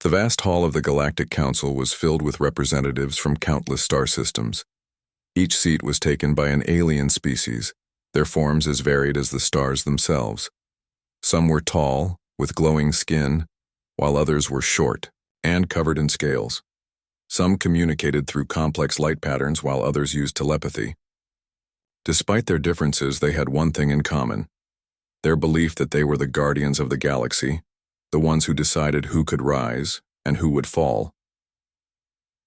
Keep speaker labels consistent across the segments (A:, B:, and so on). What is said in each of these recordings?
A: The vast hall of the Galactic Council was filled with representatives from countless star systems. Each seat was taken by an alien species, their forms as varied as the stars themselves. Some were tall, with glowing skin, while others were short and covered in scales. Some communicated through complex light patterns while others used telepathy. Despite their differences, they had one thing in common: their belief that they were the guardians of the galaxy, the ones who decided who could rise and who would fall.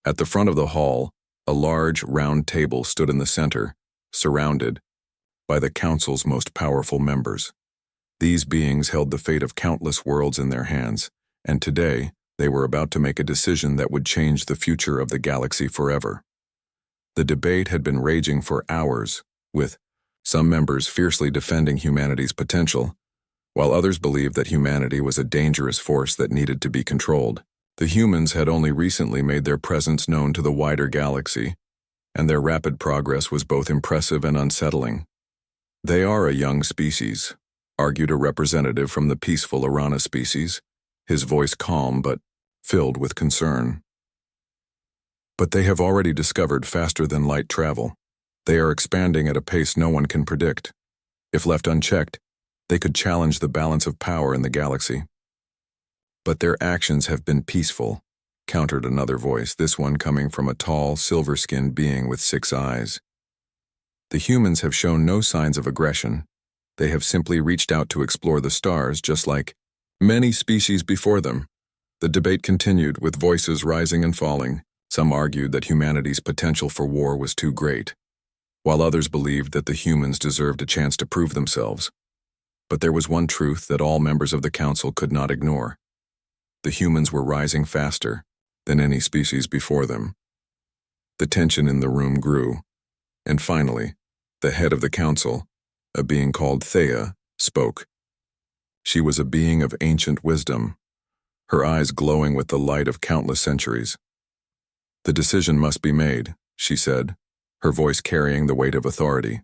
A: At the front of the hall, a large, round table stood in the center, surrounded by the Council's most powerful members. These beings held the fate of countless worlds in their hands, and today they were about to make a decision that would change the future of the galaxy forever. The debate had been raging for hours, with some members fiercely defending humanity's potential, while others believed that humanity was a dangerous force that needed to be controlled. The humans had only recently made their presence known to the wider galaxy, and their rapid progress was both impressive and unsettling. "They are a young species," argued a representative from the peaceful Arana species, his voice calm but filled with concern. "But they have already discovered faster than light travel. They are expanding at a pace no one can predict. If left unchecked, they could challenge the balance of power in the galaxy." "But their actions have been peaceful," countered another voice, this one coming from a tall, silver-skinned being with 6 eyes. "The humans have shown no signs of aggression. They have simply reached out to explore the stars, just like many species before them." The debate continued, with voices rising and falling. Some argued that humanity's potential for war was too great, while others believed that the humans deserved a chance to prove themselves. But there was one truth that all members of the Council could not ignore. The humans were rising faster than any species before them. The tension in the room grew, and finally, the head of the Council, a being called Thea, spoke. She was a being of ancient wisdom, her eyes glowing with the light of countless centuries. "The decision must be made," she said, her voice carrying the weight of authority.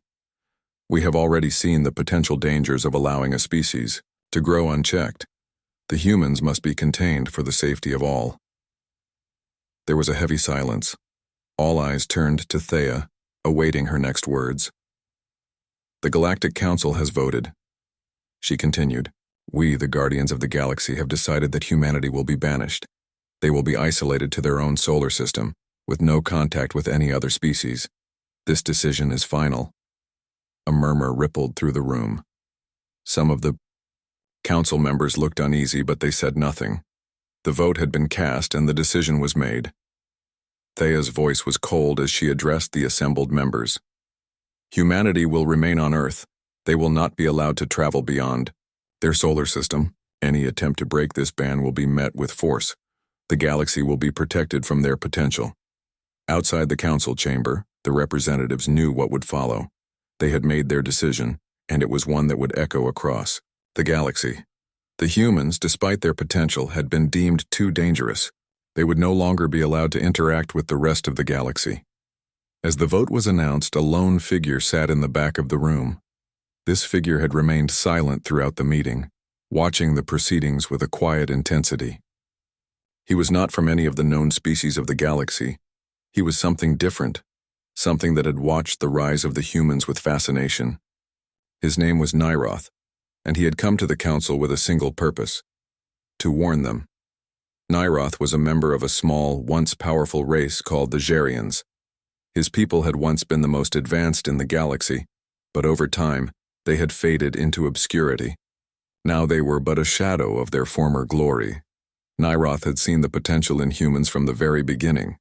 A: "We have already seen the potential dangers of allowing a species to grow unchecked. The humans must be contained for the safety of all." There was a heavy silence. All eyes turned to Thea, awaiting her next words. "The Galactic Council has voted," she continued. "We, the Guardians of the Galaxy, have decided that humanity will be banished. They will be isolated to their own solar system, with no contact with any other species. This decision is final." A murmur rippled through the room. Some of the Council members looked uneasy, but they said nothing. The vote had been cast and the decision was made. Thea's voice was cold as she addressed the assembled members. "Humanity will remain on Earth. They will not be allowed to travel beyond their solar system. Any attempt to break this ban will be met with force. The galaxy will be protected from their potential." Outside the Council chamber, the representatives knew what would follow. They had made their decision, and it was one that would echo across the galaxy. The humans, despite their potential, had been deemed too dangerous. They would no longer be allowed to interact with the rest of the galaxy. As the vote was announced, a lone figure sat in the back of the room. This figure had remained silent throughout the meeting, watching the proceedings with a quiet intensity. He was not from any of the known species of the galaxy. He was something different, something that had watched the rise of the humans with fascination. His name was Nyroth, and he had come to the Council with a single purpose: to warn them. Nyroth was a member of a small, once powerful race called the Xerians. His people had once been the most advanced in the galaxy, but over time, they had faded into obscurity. Now they were but a shadow of their former glory. Nyroth had seen the potential in humans from the very beginning.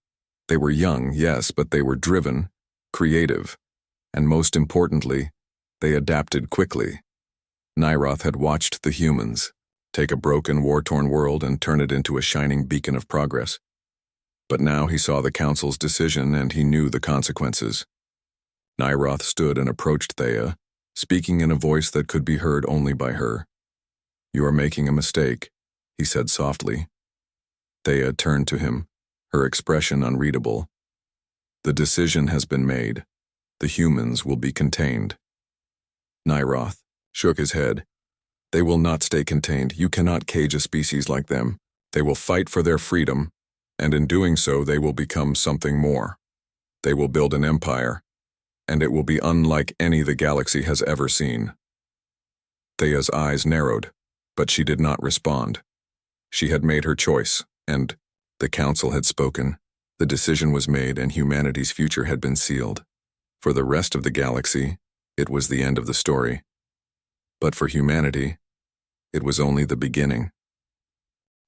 A: They were young, yes, but they were driven, creative, and most importantly, they adapted quickly. Nyroth had watched the humans take a broken, war-torn world and turn it into a shining beacon of progress. But now he saw the Council's decision and he knew the consequences. Nyroth stood and approached Thea, speaking in a voice that could be heard only by her. "You are making a mistake," he said softly. Thea turned to him, her expression unreadable. "The decision has been made. The humans will be contained." Nyroth shook his head. "They will not stay contained. You cannot cage a species like them. They will fight for their freedom, and in doing so they will become something more. They will build an empire, and it will be unlike any the galaxy has ever seen. Thea's eyes narrowed, but she did not respond. She had made her choice, and the council had spoken. The decision was made, and humanity's future had been sealed. For the rest of the galaxy, it was the end of the story. But for humanity, it was only the beginning.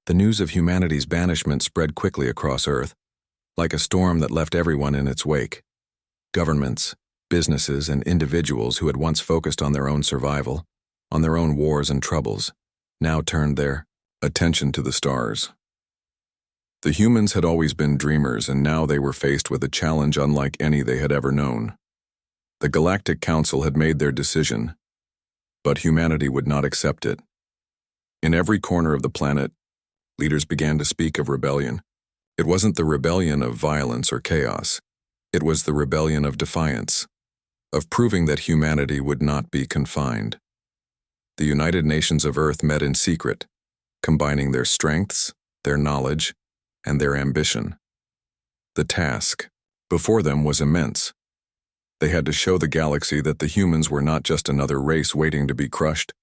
A: The news of humanity's banishment spread quickly across Earth, like a storm that left everyone in its wake. Governments, businesses, and individuals who had once focused on their own survival, on their own wars and troubles, now turned their attention to the stars. The humans had always been dreamers, and now they were faced with a challenge unlike any they had ever known. The Galactic Council had made their decision, but humanity would not accept it. In every corner of the planet, leaders began to speak of rebellion. It wasn't the rebellion of violence or chaos. It was the rebellion of defiance, of proving that humanity would not be confined. The United Nations of Earth met in secret, combining their strengths, their knowledge, and their ambition. The task before them was immense. They had to show the galaxy that the humans were not just another race waiting to be crushed,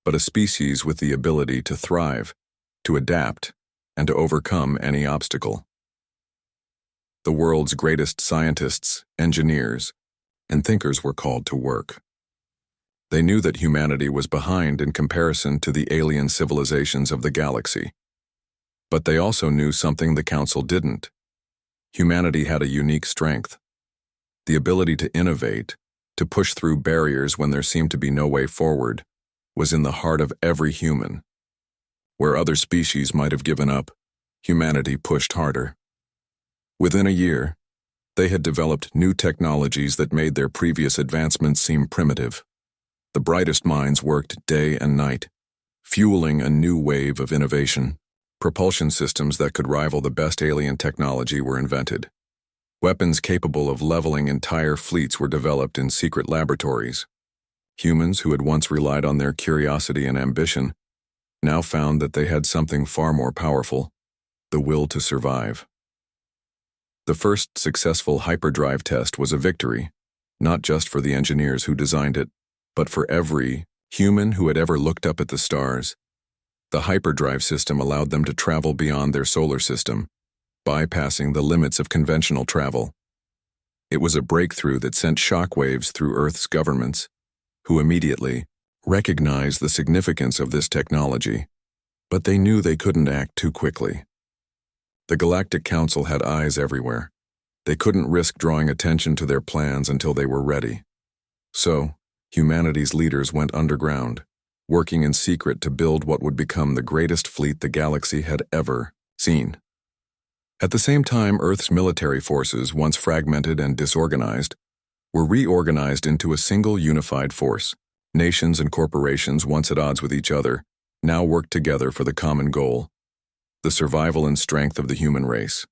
A: but a species with the ability to thrive, to adapt, and to overcome any obstacle. The world's greatest scientists, engineers, and thinkers were called to work. They knew that humanity was behind in comparison to the alien civilizations of the galaxy. But they also knew something the Council didn't. Humanity had a unique strength. The ability to innovate, to push through barriers when there seemed to be no way forward, was in the heart of every human. Where other species might have given up, humanity pushed harder. Within a year, they had developed new technologies that made their previous advancements seem primitive. The brightest minds worked day and night, fueling a new wave of innovation. Propulsion systems that could rival the best alien technology were invented. Weapons capable of leveling entire fleets were developed in secret laboratories. Humans who had once relied on their curiosity and ambition now found that they had something far more powerful: the will to survive. The first successful hyperdrive test was a victory, not just for the engineers who designed it, but for every human who had ever looked up at the stars. The hyperdrive system allowed them to travel beyond their solar system, bypassing the limits of conventional travel. It was a breakthrough that sent shockwaves through Earth's governments, who immediately recognized the significance of this technology, but they knew they couldn't act too quickly. The Galactic Council had eyes everywhere. They couldn't risk drawing attention to their plans until they were ready. So, humanity's leaders went underground, working in secret to build what would become the greatest fleet the galaxy had ever seen. At the same time, Earth's military forces, once fragmented and disorganized, were reorganized into a single unified force. Nations and corporations, once at odds with each other, now worked together for the common goal: the survival and strength of the human race.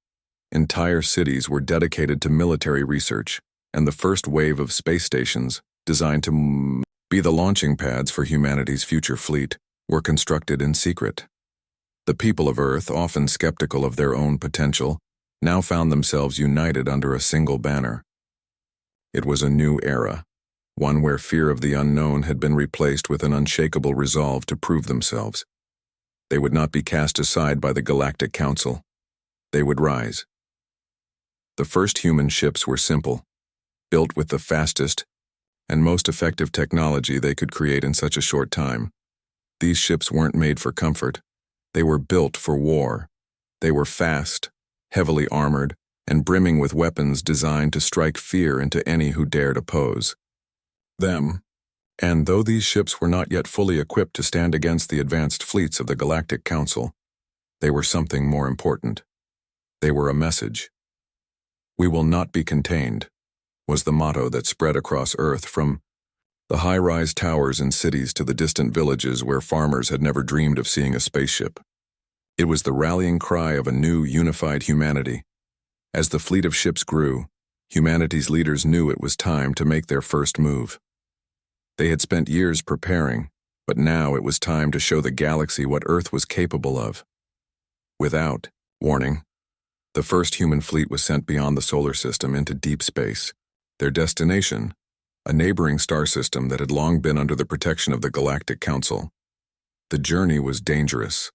A: Entire cities were dedicated to military research, and the first wave of space stations, designed to be the launching pads for humanity's future fleet, were constructed in secret. The people of Earth, often skeptical of their own potential, now found themselves united under a single banner. It was a new era, one where fear of the unknown had been replaced with an unshakable resolve to prove themselves. They would not be cast aside by the Galactic Council. They would rise. The first human ships were simple, built with the fastest and most effective technology they could create in such a short time. These ships weren't made for comfort. They were built for war. They were fast, heavily armored, and brimming with weapons designed to strike fear into any who dared oppose them. And though these ships were not yet fully equipped to stand against the advanced fleets of the Galactic Council, they were something more important. They were a message. "We will not be contained," was the motto that spread across Earth, from the high-rise towers in cities to the distant villages where farmers had never dreamed of seeing a spaceship. It was the rallying cry of a new, unified humanity. As the fleet of ships grew, humanity's leaders knew it was time to make their first move. They had spent years preparing, but now it was time to show the galaxy what Earth was capable of. Without warning, the first human fleet was sent beyond the solar system into deep space. Their destination, a neighboring star system that had long been under the protection of the Galactic Council. The journey was dangerous.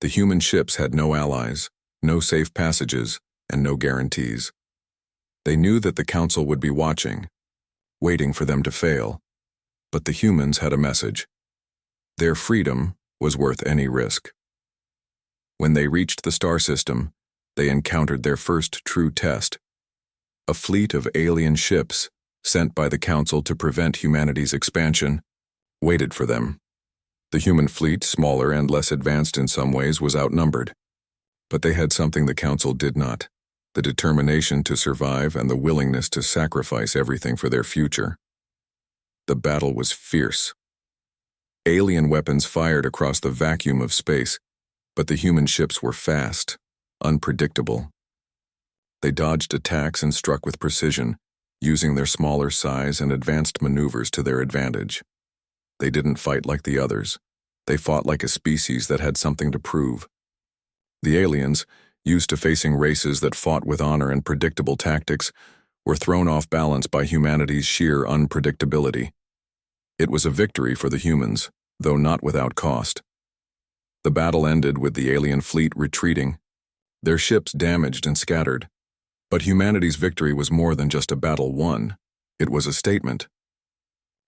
A: The human ships had no allies, no safe passages, and no guarantees. They knew that the Council would be watching, waiting for them to fail. But the humans had a message. Their freedom was worth any risk. When they reached the star system, they encountered their first true test. A fleet of alien ships, sent by the Council to prevent humanity's expansion, waited for them. The human fleet, smaller and less advanced in some ways, was outnumbered. But they had something the Council did not: the determination to survive and the willingness to sacrifice everything for their future. The battle was fierce. Alien weapons fired across the vacuum of space, but the human ships were fast, unpredictable. They dodged attacks and struck with precision, using their smaller size and advanced maneuvers to their advantage. They didn't fight like the others. They fought like a species that had something to prove. The aliens, used to facing races that fought with honor and predictable tactics, were thrown off balance by humanity's sheer unpredictability. It was a victory for the humans, though not without cost. The battle ended with the alien fleet retreating, their ships damaged and scattered. But humanity's victory was more than just a battle won. It was a statement.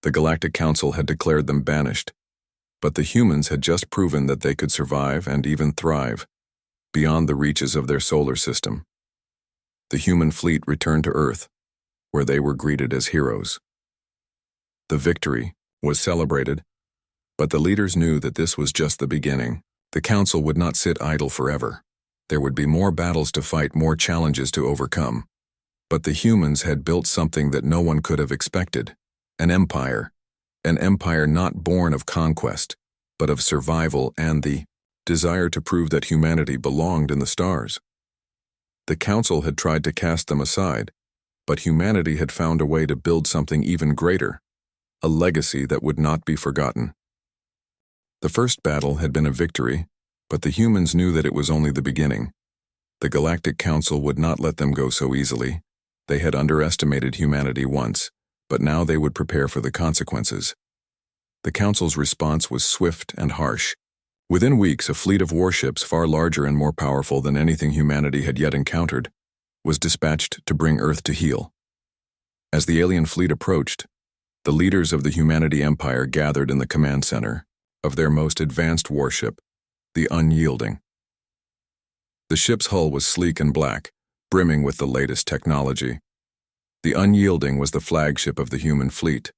A: The Galactic Council had declared them banished, but the humans had just proven that they could survive and even thrive, beyond the reaches of their solar system. The human fleet returned to Earth, where they were greeted as heroes. The victory was celebrated, but the leaders knew that this was just the beginning. The Council would not sit idle forever. There would be more battles to fight, more challenges to overcome. But the humans had built something that no one could have expected: an empire not born of conquest, but of survival and the desire to prove that humanity belonged in the stars. The Council had tried to cast them aside, but humanity had found a way to build something even greater, a legacy that would not be forgotten. The first battle had been a victory, but the humans knew that it was only the beginning. The Galactic Council would not let them go so easily. They had underestimated humanity once, but now they would prepare for the consequences. The Council's response was swift and harsh. Within weeks, a fleet of warships far larger and more powerful than anything humanity had yet encountered was dispatched to bring Earth to heel. As the alien fleet approached, the leaders of the Humanity Empire gathered in the command center of their most advanced warship, the Unyielding. The ship's hull was sleek and black, brimming with the latest technology. The Unyielding was the flagship of the human fleet,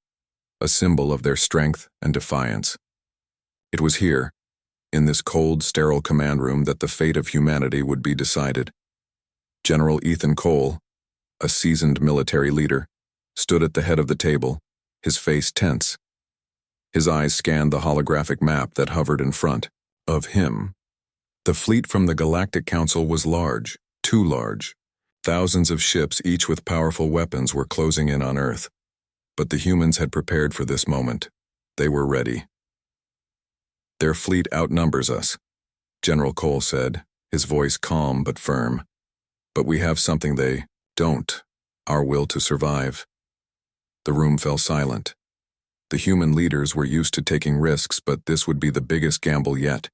A: a symbol of their strength and defiance. It was here, in this cold, sterile command room, that the fate of humanity would be decided. General Ethan Cole, a seasoned military leader, stood at the head of the table, his face tense. His eyes scanned the holographic map that hovered in front of him. The fleet from the Galactic Council was large, too large. Thousands of ships, each with powerful weapons, were closing in on Earth. But the humans had prepared for this moment. They were ready. "Their fleet outnumbers us," General Cole said, his voice calm but firm. "But we have something they don't: our will to survive." The room fell silent. The human leaders were used to taking risks, but this would be the biggest gamble yet.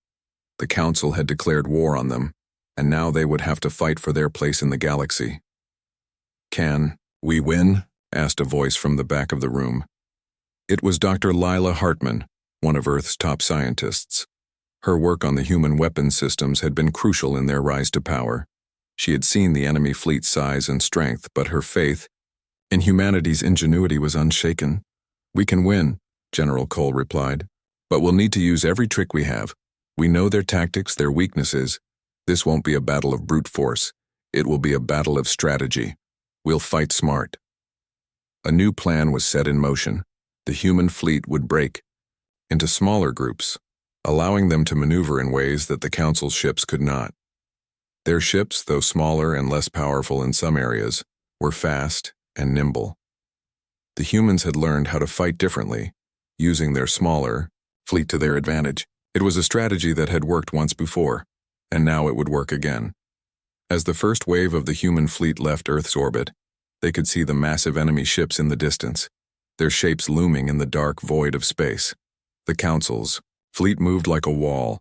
A: The Council had declared war on them, and now they would have to fight for their place in the galaxy. "Can we win?" asked a voice from the back of the room. It was Dr. Lila Hartman, one of Earth's top scientists. Her work on the human weapons systems had been crucial in their rise to power. She had seen the enemy fleet's size and strength, but her faith in humanity's ingenuity was unshaken. "We can win," General Cole replied, "but we'll need to use every trick we have. We know their tactics, their weaknesses. This won't be a battle of brute force. It will be a battle of strategy. We'll fight smart." A new plan was set in motion. The human fleet would break into smaller groups, allowing them to maneuver in ways that the Council's ships could not. Their ships, though smaller and less powerful in some areas, were fast and nimble. The humans had learned how to fight differently, using their smaller fleet to their advantage. It was a strategy that had worked once before, and now it would work again. As the first wave of the human fleet left Earth's orbit, they could see the massive enemy ships in the distance, their shapes looming in the dark void of space. The Council's fleet moved like a wall,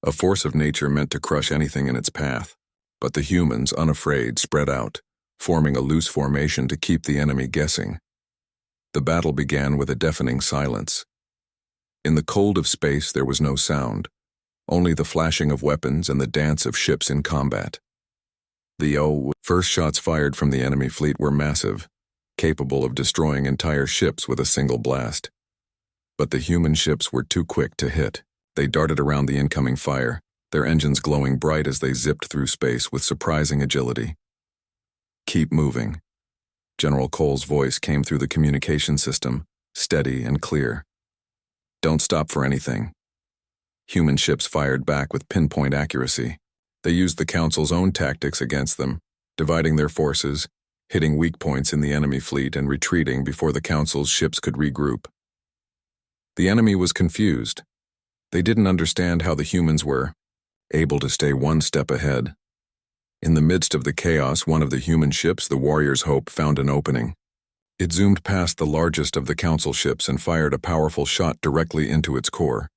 A: a force of nature meant to crush anything in its path. But the humans, unafraid, spread out, forming a loose formation to keep the enemy guessing. The battle began with a deafening silence. In the cold of space there was no sound, only the flashing of weapons and the dance of ships in combat. The first shots fired from the enemy fleet were massive, capable of destroying entire ships with a single blast. But the human ships were too quick to hit. They darted around the incoming fire, their engines glowing bright as they zipped through space with surprising agility. "Keep moving." General Cole's voice came through the communication system, steady and clear. "Don't stop for anything." Human ships fired back with pinpoint accuracy. They used the Council's own tactics against them, dividing their forces, hitting weak points in the enemy fleet and retreating before the Council's ships could regroup. The enemy was confused. They didn't understand how the humans were able to stay one step ahead. In the midst of the chaos, one of the human ships, the Warrior's Hope, found an opening. It zoomed past the largest of the Council ships and fired a powerful shot directly into its core.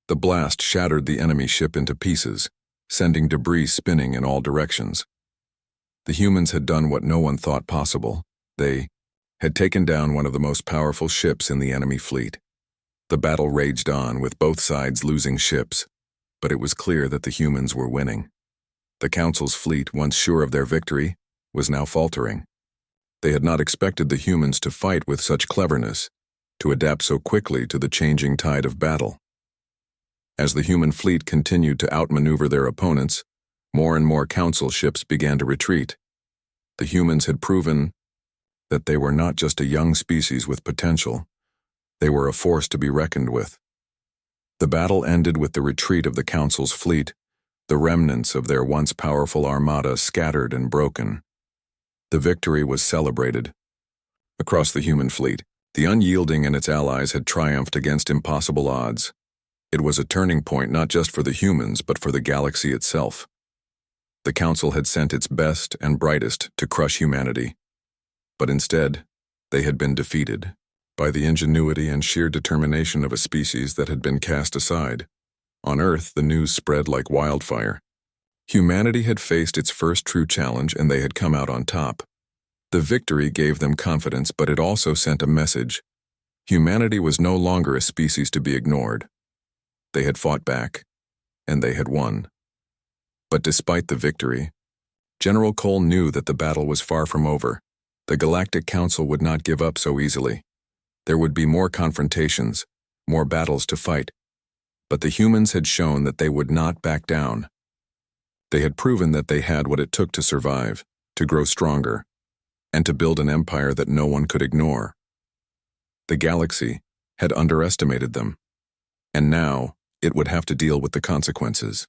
A: The blast shattered the enemy ship into pieces, sending debris spinning in all directions. The humans had done what no one thought possible. They had taken down one of the most powerful ships in the enemy fleet. The battle raged on, with both sides losing ships, but it was clear that the humans were winning. The Council's fleet, once sure of their victory, was now faltering. They had not expected the humans to fight with such cleverness, to adapt so quickly to the changing tide of battle. As the human fleet continued to outmaneuver their opponents, more and more Council ships began to retreat. The humans had proven that they were not just a young species with potential. They were a force to be reckoned with. The battle ended with the retreat of the Council's fleet, the remnants of their once powerful armada scattered and broken. The victory was celebrated. Across the human fleet, the Unyielding and its allies had triumphed against impossible odds. It was a turning point not just for the humans, but for the galaxy itself. The Council had sent its best and brightest to crush humanity. But instead, they had been defeated by the ingenuity and sheer determination of a species that had been cast aside. On Earth, the news spread like wildfire. Humanity had faced its first true challenge, and they had come out on top. The victory gave them confidence, but it also sent a message. Humanity was no longer a species to be ignored. They had fought back, and they had won. But despite the victory, General Cole knew that the battle was far from over. The Galactic Council would not give up so easily. There would be more confrontations, more battles to fight. But the humans had shown that they would not back down. They had proven that they had what it took to survive, to grow stronger, and to build an empire that no one could ignore. The galaxy had underestimated them, and now it would have to deal with the consequences.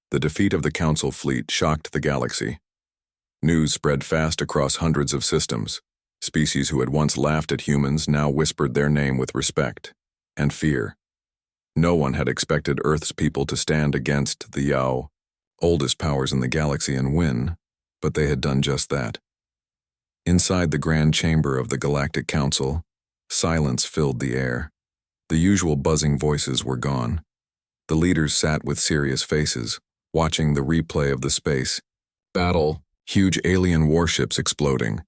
A: The defeat of the Council fleet shocked the galaxy. News spread fast across hundreds of systems. Species who had once laughed at humans now whispered their name with respect and fear. No one had expected Earth's people to stand against the oldest powers in the galaxy and win, but they had done just that. Inside the grand chamber of the Galactic Council, silence filled the air. The usual buzzing voices were gone. The leaders sat with serious faces, watching the replay of the space battle, huge alien warships exploding,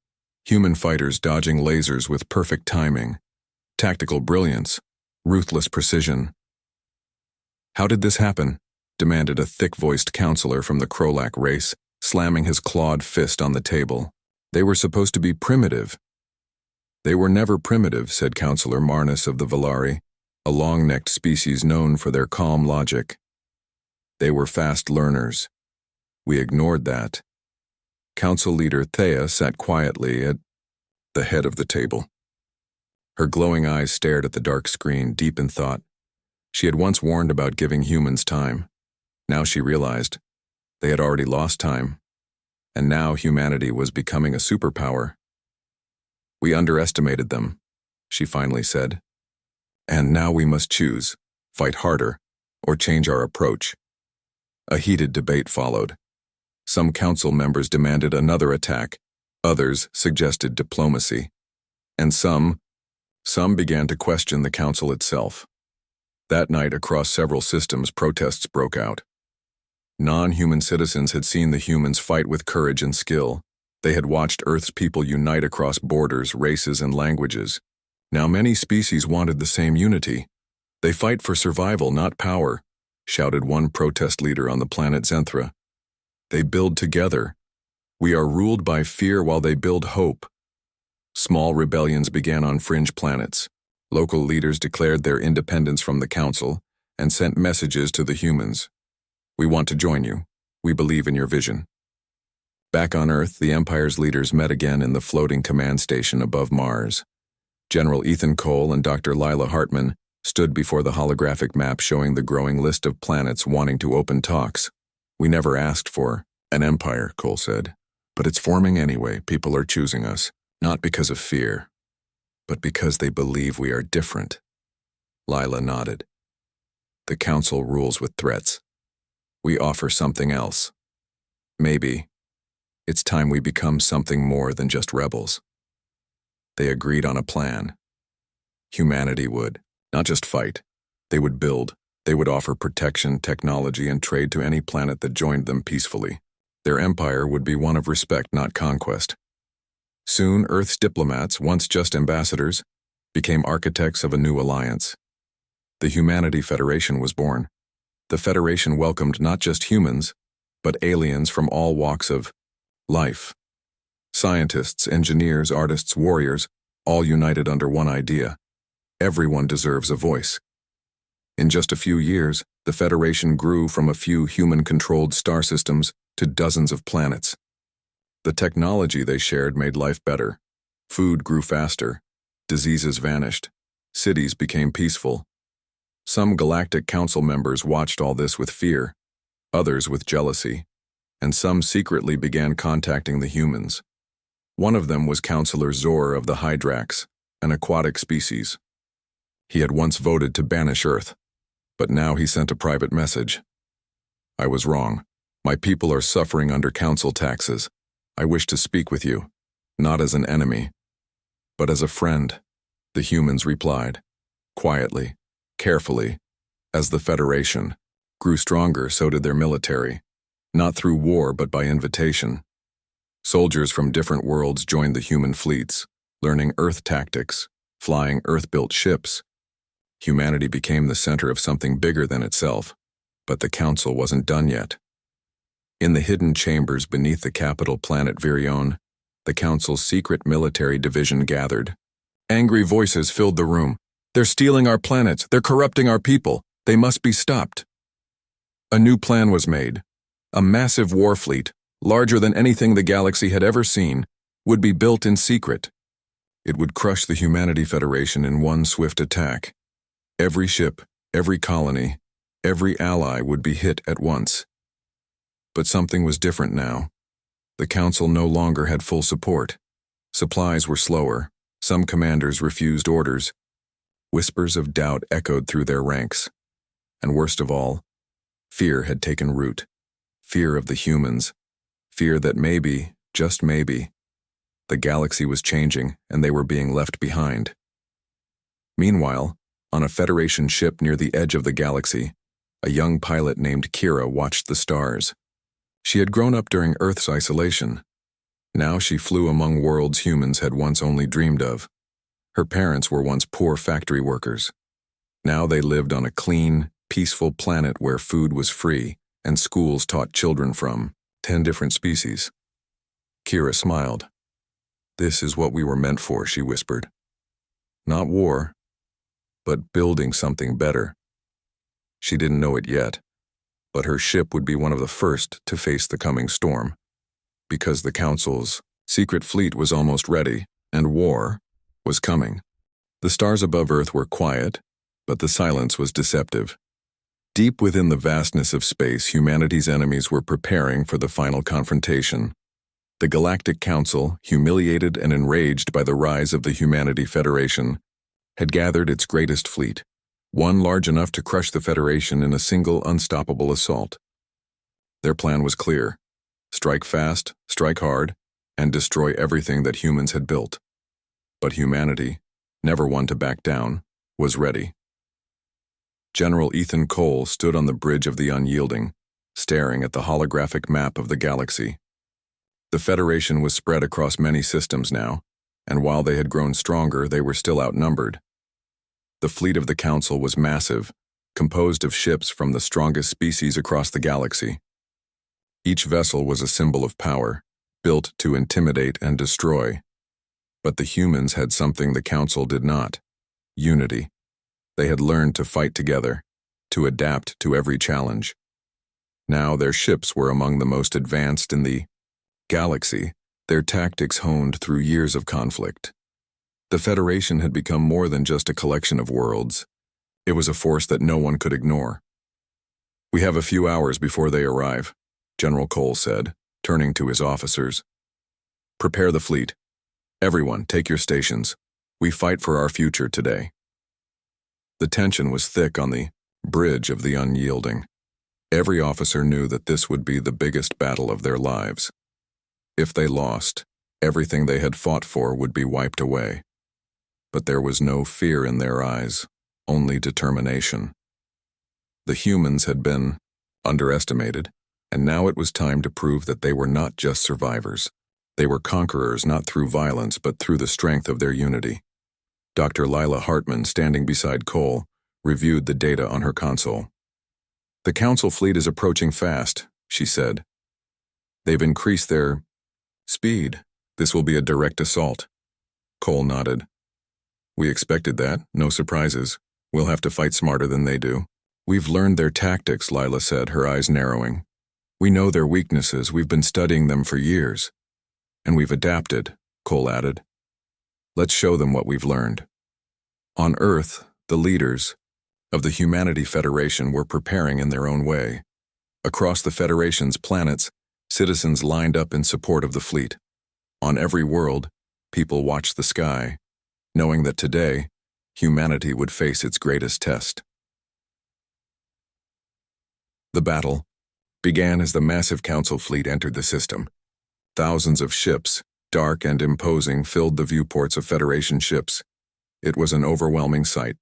A: human fighters dodging lasers with perfect timing, tactical brilliance, ruthless precision. "How did this happen?" demanded a thick-voiced counselor from the Krolak race, slamming his clawed fist on the table. "They were supposed to be primitive." "They were never primitive," said Counselor Marnus of the Valari, a long-necked species known for their calm logic. "They were fast learners. We ignored that." Council leader Thea sat quietly at the head of the table. Her glowing eyes stared at the dark screen, deep in thought. She had once warned about giving humans time. Now she realized they had already lost time, and now humanity was becoming a superpower. "We underestimated them," she finally said. "And now we must choose, fight harder, or change our approach." A heated debate followed. Some council members demanded another attack, others suggested diplomacy, and some began to question the council itself. That night, across several systems, protests broke out. Non-human citizens had seen the humans fight with courage and skill. They had watched Earth's people unite across borders, races, and languages. Now many species wanted the same unity. "They fight for survival, not power," shouted one protest leader on the planet Zenthra. "They build together. We are ruled by fear while they build hope." Small rebellions began on fringe planets. Local leaders declared their independence from the council and sent messages to the humans. "We want to join you. We believe in your vision." Back on Earth, the Empire's leaders met again in the floating command station above Mars. General Ethan Cole and Dr. Lila Hartman stood before the holographic map showing the growing list of planets wanting to open talks. "We never asked for an empire," Cole said, "but it's forming anyway. People are choosing us, not because of fear, but because they believe we are different." Lila nodded. "The council rules with threats. We offer something else. Maybe it's time we become something more than just rebels." They agreed on a plan. Humanity would not just fight. They would build. They would offer protection, technology, and trade to any planet that joined them peacefully. Their empire would be one of respect, not conquest. Soon, Earth's diplomats, once just ambassadors, became architects of a new alliance. The Humanity Federation was born. The Federation welcomed not just humans, but aliens from all walks of life. Scientists, engineers, artists, warriors, all united under one idea. Everyone deserves a voice. In just a few years, the Federation grew from a few human-controlled star systems to dozens of planets. The technology they shared made life better. Food grew faster. Diseases vanished. Cities became peaceful. Some Galactic Council members watched all this with fear, others with jealousy, and some secretly began contacting the humans. One of them was Counselor Zor of the Hydrax, an aquatic species. He had once voted to banish Earth, but now he sent a private message. "I was wrong. My people are suffering under council taxes. I wish to speak with you, not as an enemy, but as a friend," the humans replied, quietly, carefully. As the Federation grew stronger, so did their military, not through war but by invitation. Soldiers from different worlds joined the human fleets, learning Earth tactics, flying Earth-built ships. Humanity became the center of something bigger than itself, but the council wasn't done yet. In the hidden chambers beneath the capital planet Virion, the council's secret military division gathered. Angry voices filled the room. "They're stealing our planets. They're corrupting our people. They must be stopped." A new plan was made. A massive war fleet, larger than anything the galaxy had ever seen, would be built in secret. It would crush the Humanity Federation in one swift attack. Every ship, every colony, every ally would be hit at once. But something was different now. The Council no longer had full support. Supplies were slower. Some commanders refused orders. Whispers of doubt echoed through their ranks. And worst of all, fear had taken root. Fear of the humans. Fear that maybe, just maybe, the galaxy was changing and they were being left behind. Meanwhile, on a Federation ship near the edge of the galaxy, a young pilot named Kira watched the stars. She had grown up during Earth's isolation. Now she flew among worlds humans had once only dreamed of. Her parents were once poor factory workers. Now they lived on a clean, peaceful planet where food was free and schools taught children from 10 different species. Kira smiled. "This is what we were meant for," she whispered. "Not war, but building something better." She didn't know it yet, but her ship would be one of the first to face the coming storm, because the Council's secret fleet was almost ready, and war was coming. The stars above Earth were quiet, but the silence was deceptive. Deep within the vastness of space, humanity's enemies were preparing for the final confrontation. The Galactic Council, humiliated and enraged by the rise of the Humanity Federation, had gathered its greatest fleet, one large enough to crush the Federation in a single unstoppable assault. Their plan was clear: strike fast, strike hard, and destroy everything that humans had built. But humanity, never one to back down, was ready. General Ethan Cole stood on the bridge of the Unyielding, staring at the holographic map of the galaxy. The Federation was spread across many systems now, and while they had grown stronger, they were still outnumbered. The fleet of the Council was massive, composed of ships from the strongest species across the galaxy. Each vessel was a symbol of power, built to intimidate and destroy. But the humans had something the Council did not: unity. They had learned to fight together, to adapt to every challenge. Now their ships were among the most advanced in the galaxy, their tactics honed through years of conflict. The Federation had become more than just a collection of worlds. It was a force that no one could ignore. "We have a few hours before they arrive," General Cole said, turning to his officers. "Prepare the fleet. Everyone, take your stations. We fight for our future today." The tension was thick on the bridge of the Unyielding. Every officer knew that this would be the biggest battle of their lives. If they lost, everything they had fought for would be wiped away. But there was no fear in their eyes, only determination. The humans had been underestimated, and now it was time to prove that they were not just survivors. They were conquerors not through violence but through the strength of their unity. Dr. Lila Hartman, standing beside Cole, reviewed the data on her console. "The Council fleet is approaching fast," she said. "They've increased their speed. This will be a direct assault." Cole nodded. "We expected that, no surprises. We'll have to fight smarter than they do." "We've learned their tactics," Lila said, her eyes narrowing. "We know their weaknesses, we've been studying them for years. And we've adapted," Cole added. "Let's show them what we've learned." On Earth, the leaders of the Humanity Federation were preparing in their own way. Across the Federation's planets, citizens lined up in support of the fleet. On every world, people watched the sky, knowing that today, humanity would face its greatest test. The battle began as the massive Council fleet entered the system. Thousands of ships, dark and imposing, filled the viewports of Federation ships. It was an overwhelming sight,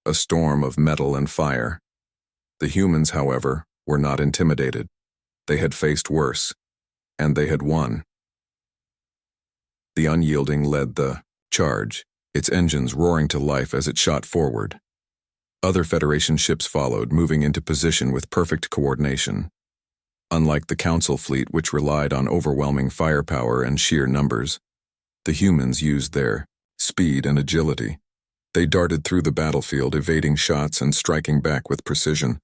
A: a storm of metal and fire. The humans, however, were not intimidated. They had faced worse, and they had won. The Unyielding led the charge, its engines roaring to life as it shot forward. Other Federation ships followed, moving into position with perfect coordination. Unlike the Council fleet, which relied on overwhelming firepower and sheer numbers, the humans used their speed and agility. They darted through the battlefield, evading shots and striking back with precision.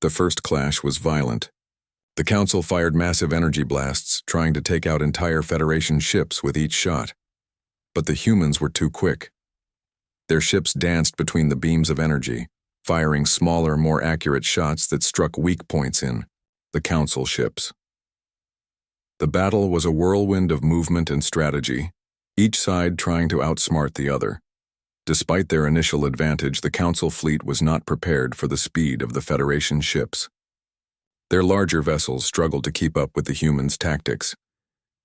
A: The first clash was violent. The Council fired massive energy blasts, trying to take out entire Federation ships with each shot. But the humans were too quick. Their ships danced between the beams of energy, firing smaller, more accurate shots that struck weak points in the Council ships. The battle was a whirlwind of movement and strategy, each side trying to outsmart the other. Despite their initial advantage, the Council fleet was not prepared for the speed of the Federation ships. Their larger vessels struggled to keep up with the humans' tactics.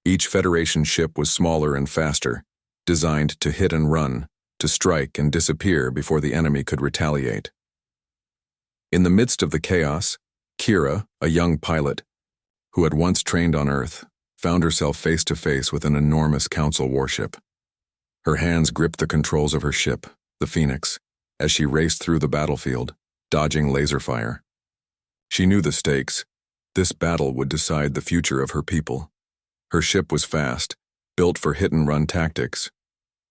A: Each Federation ship was smaller and faster, designed to hit and run, to strike and disappear before the enemy could retaliate. In the midst of the chaos, Kira, a young pilot, who had once trained on Earth, found herself face to face with an enormous Council warship. Her hands gripped the controls of her ship, the Phoenix, as she raced through the battlefield, dodging laser fire. She knew the stakes. This battle would decide the future of her people. Her ship was fast, built for hit-and-run tactics.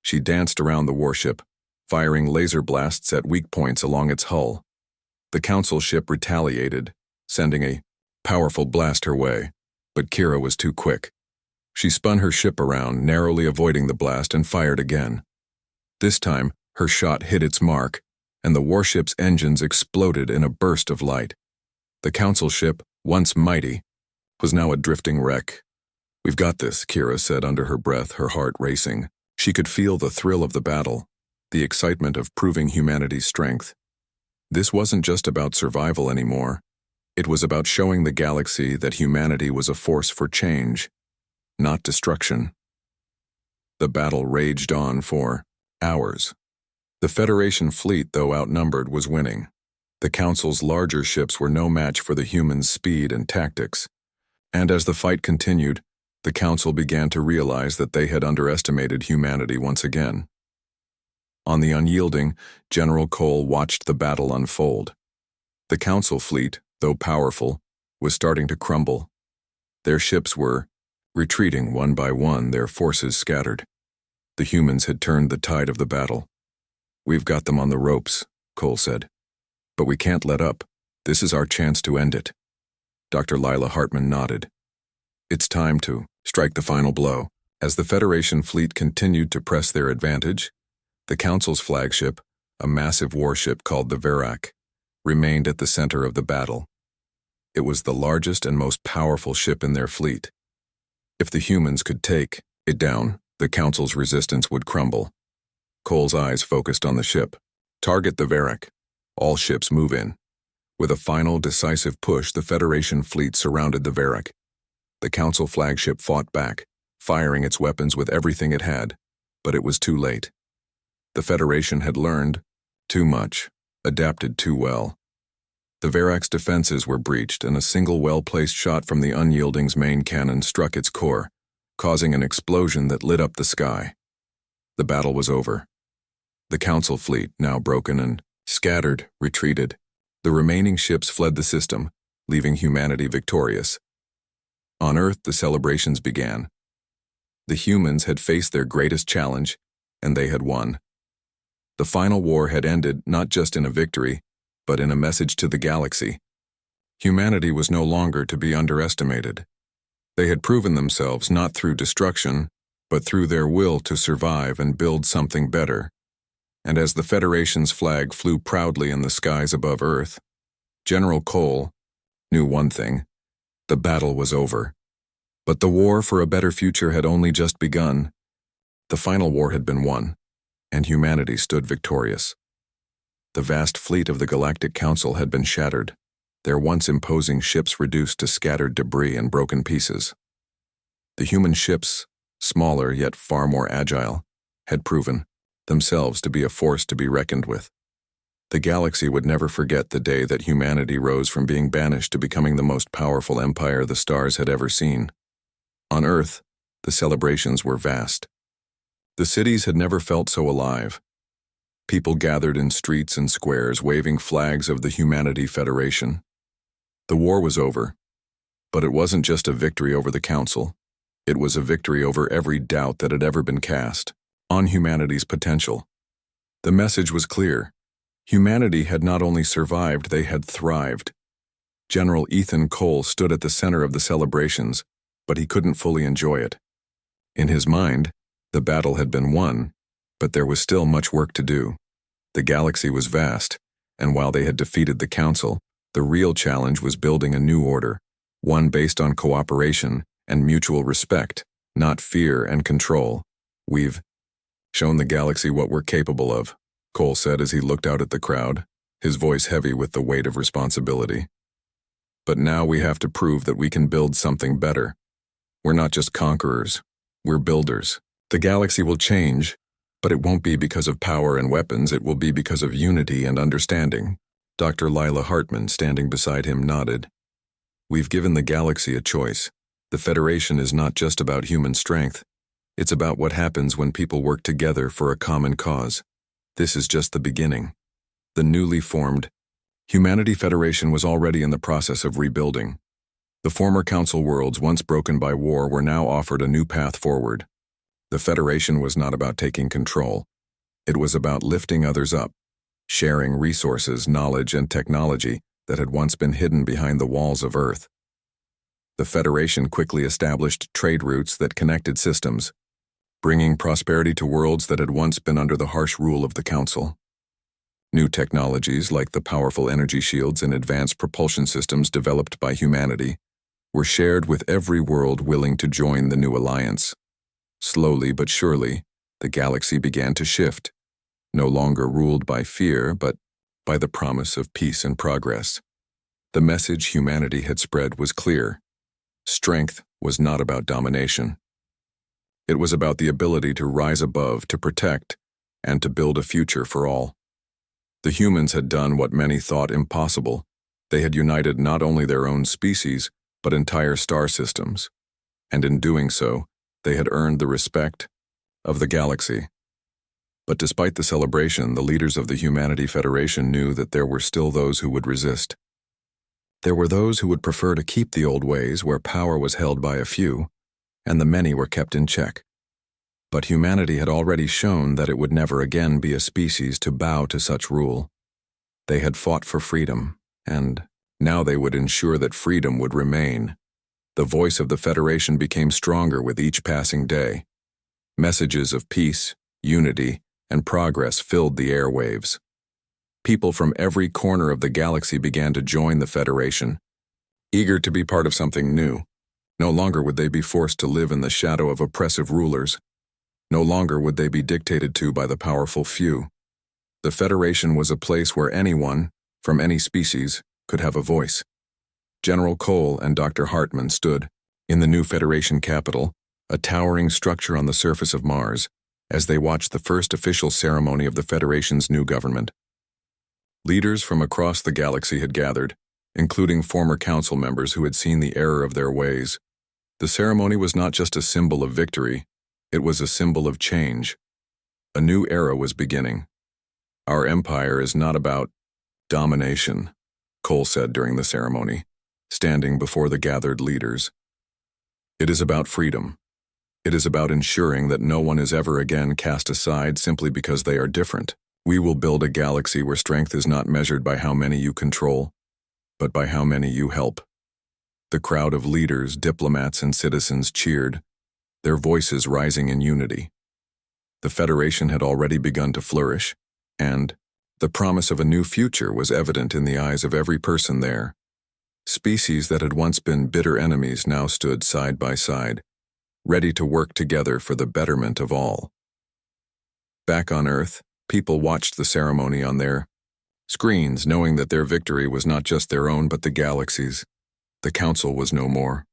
A: She danced around the warship, firing laser blasts at weak points along its hull. The Council ship retaliated, sending a powerful blast her way, but Kira was too quick. She spun her ship around, narrowly avoiding the blast, and fired again. This time, her shot hit its mark, and the warship's engines exploded in a burst of light. The Council ship, once mighty, was now a drifting wreck. "We've got this," Kira said under her breath, her heart racing. She could feel the thrill of the battle, the excitement of proving humanity's strength. This wasn't just about survival anymore. It was about showing the galaxy that humanity was a force for change, not destruction. The battle raged on for hours. The Federation fleet, though outnumbered, was winning. The Council's larger ships were no match for the humans' speed and tactics. And as the fight continued, the Council began to realize that they had underestimated humanity once again. On the Unyielding, General Cole watched the battle unfold. The Council fleet, though powerful, was starting to crumble. Their ships were retreating one by one, their forces scattered. The humans had turned the tide of the battle. "We've got them on the ropes," Cole said. "But we can't let up. This is our chance to end it." Dr. Lila Hartman nodded. "It's time to strike the final blow." As the Federation fleet continued to press their advantage, the Council's flagship, a massive warship called the Verak, remained at the center of the battle. It was the largest and most powerful ship in their fleet. If the humans could take it down, the Council's resistance would crumble. Cole's eyes focused on the ship. "Target the Verak. All ships move in." With a final, decisive push, the Federation fleet surrounded the Verak. The Council flagship fought back, firing its weapons with everything it had, but it was too late. The Federation had learned too much, adapted too well. The Verak's defenses were breached, and a single well-placed shot from the Unyielding's main cannon struck its core, causing an explosion that lit up the sky. The battle was over. The Council fleet, now broken and scattered, retreated. The remaining ships fled the system, leaving humanity victorious. On Earth, the celebrations began. The humans had faced their greatest challenge, and they had won. The final war had ended not just in a victory, but in a message to the galaxy. Humanity was no longer to be underestimated. They had proven themselves not through destruction, but through their will to survive and build something better. And as the Federation's flag flew proudly in the skies above Earth, General Cole knew one thing: the battle was over. But the war for a better future had only just begun. The final war had been won, and humanity stood victorious. The vast fleet of the Galactic Council had been shattered, their once imposing ships reduced to scattered debris and broken pieces. The human ships, smaller yet far more agile, had proven themselves to be a force to be reckoned with. The galaxy would never forget the day that humanity rose from being banished to becoming the most powerful empire the stars had ever seen. On Earth, the celebrations were vast. The cities had never felt so alive. People gathered in streets and squares, waving flags of the Humanity Federation. The war was over, but it wasn't just a victory over the Council. It was a victory over every doubt that had ever been cast on humanity's potential. The message was clear. Humanity had not only survived, they had thrived. General Ethan Cole stood at the center of the celebrations, but he couldn't fully enjoy it. In his mind, the battle had been won, but there was still much work to do. The galaxy was vast, and while they had defeated the Council, the real challenge was building a new order, one based on cooperation and mutual respect, not fear and control. "We've shown the galaxy what we're capable of," Cole said as he looked out at the crowd, his voice heavy with the weight of responsibility. "But now we have to prove that we can build something better. We're not just conquerors, we're builders. The galaxy will change, but it won't be because of power and weapons, it will be because of unity and understanding." Dr. Lila Hartman, standing beside him, nodded. "We've given the galaxy a choice. The Federation is not just about human strength. It's about what happens when people work together for a common cause. This is just the beginning." The newly formed Humanity Federation was already in the process of rebuilding. The former Council worlds, once broken by war, were now offered a new path forward. The Federation was not about taking control. It was about lifting others up, sharing resources, knowledge, and technology that had once been hidden behind the walls of Earth. The Federation quickly established trade routes that connected systems, bringing prosperity to worlds that had once been under the harsh rule of the Council. New technologies like the powerful energy shields and advanced propulsion systems developed by humanity were shared with every world willing to join the new alliance. Slowly but surely, the galaxy began to shift, no longer ruled by fear but by the promise of peace and progress. The message humanity had spread was clear. Strength was not about domination. It was about the ability to rise above, to protect, and to build a future for all. The humans had done what many thought impossible. They had united not only their own species, but entire star systems. And in doing so, they had earned the respect of the galaxy. But despite the celebration, the leaders of the Humanity Federation knew that there were still those who would resist. There were those who would prefer to keep the old ways where power was held by a few, and the many were kept in check. But humanity had already shown that it would never again be a species to bow to such rule. They had fought for freedom, and now they would ensure that freedom would remain. The voice of the Federation became stronger with each passing day. Messages of peace, unity, and progress filled the airwaves. People from every corner of the galaxy began to join the Federation, eager to be part of something new. No longer would they be forced to live in the shadow of oppressive rulers. No longer would they be dictated to by the powerful few. The Federation was a place where anyone, from any species, could have a voice. General Cole and Dr. Hartman stood in the new Federation capital, a towering structure on the surface of Mars, as they watched the first official ceremony of the Federation's new government. Leaders from across the galaxy had gathered, including former council members who had seen the error of their ways. The ceremony was not just a symbol of victory, it was a symbol of change. A new era was beginning. Our empire is not about domination, Cole said during the ceremony, standing before the gathered leaders. It is about freedom. It is about ensuring that no one is ever again cast aside simply because they are different. We will build a galaxy where strength is not measured by how many you control, but by how many you help. The crowd of leaders, diplomats, and citizens cheered, their voices rising in unity. The Federation had already begun to flourish, and the promise of a new future was evident in the eyes of every person there. Species that had once been bitter enemies now stood side by side, ready to work together for the betterment of all. Back on Earth, people watched the ceremony on their screens, knowing that their victory was not just their own but the galaxy's. The Council was no more.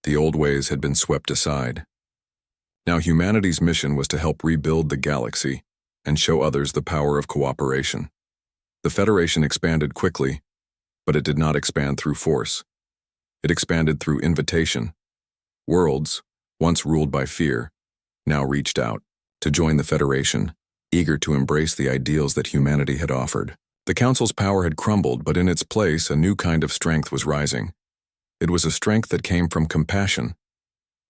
A: The old ways had been swept aside. Now humanity's mission was to help rebuild the galaxy and show others the power of cooperation. The Federation expanded quickly, but it did not expand through force. It expanded through invitation. Worlds, once ruled by fear, now reached out to join the Federation, eager to embrace the ideals that humanity had offered. The Council's power had crumbled, but in its place, a new kind of strength was rising. It was a strength that came from compassion,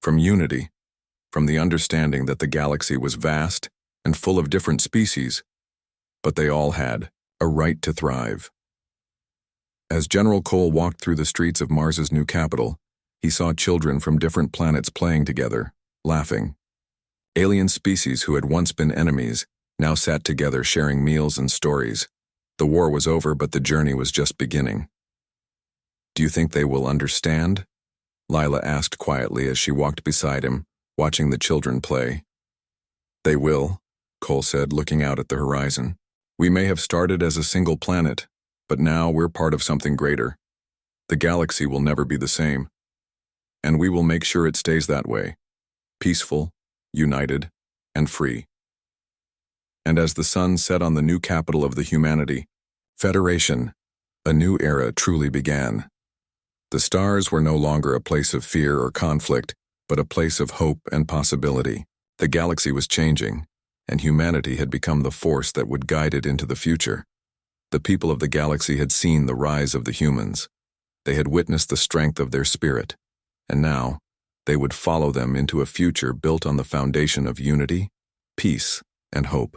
A: from unity, from the understanding that the galaxy was vast and full of different species, but they all had a right to thrive. As General Cole walked through the streets of Mars's new capital, he saw children from different planets playing together, laughing. Alien species who had once been enemies now sat together sharing meals and stories. The war was over, but the journey was just beginning. "Do you think they will understand?" Lila asked quietly as she walked beside him, watching the children play. "They will," Cole said, looking out at the horizon. "We may have started as a single planet, but now we're part of something greater. The galaxy will never be the same. And we will make sure it stays that way, peaceful, united, and free." And as the sun set on the new capital of the Humanity Federation, a new era truly began. The stars were no longer a place of fear or conflict, but a place of hope and possibility. The galaxy was changing, and humanity had become the force that would guide it into the future. The people of the galaxy had seen the rise of the humans. They had witnessed the strength of their spirit, and now they would follow them into a future built on the foundation of unity, peace, and hope.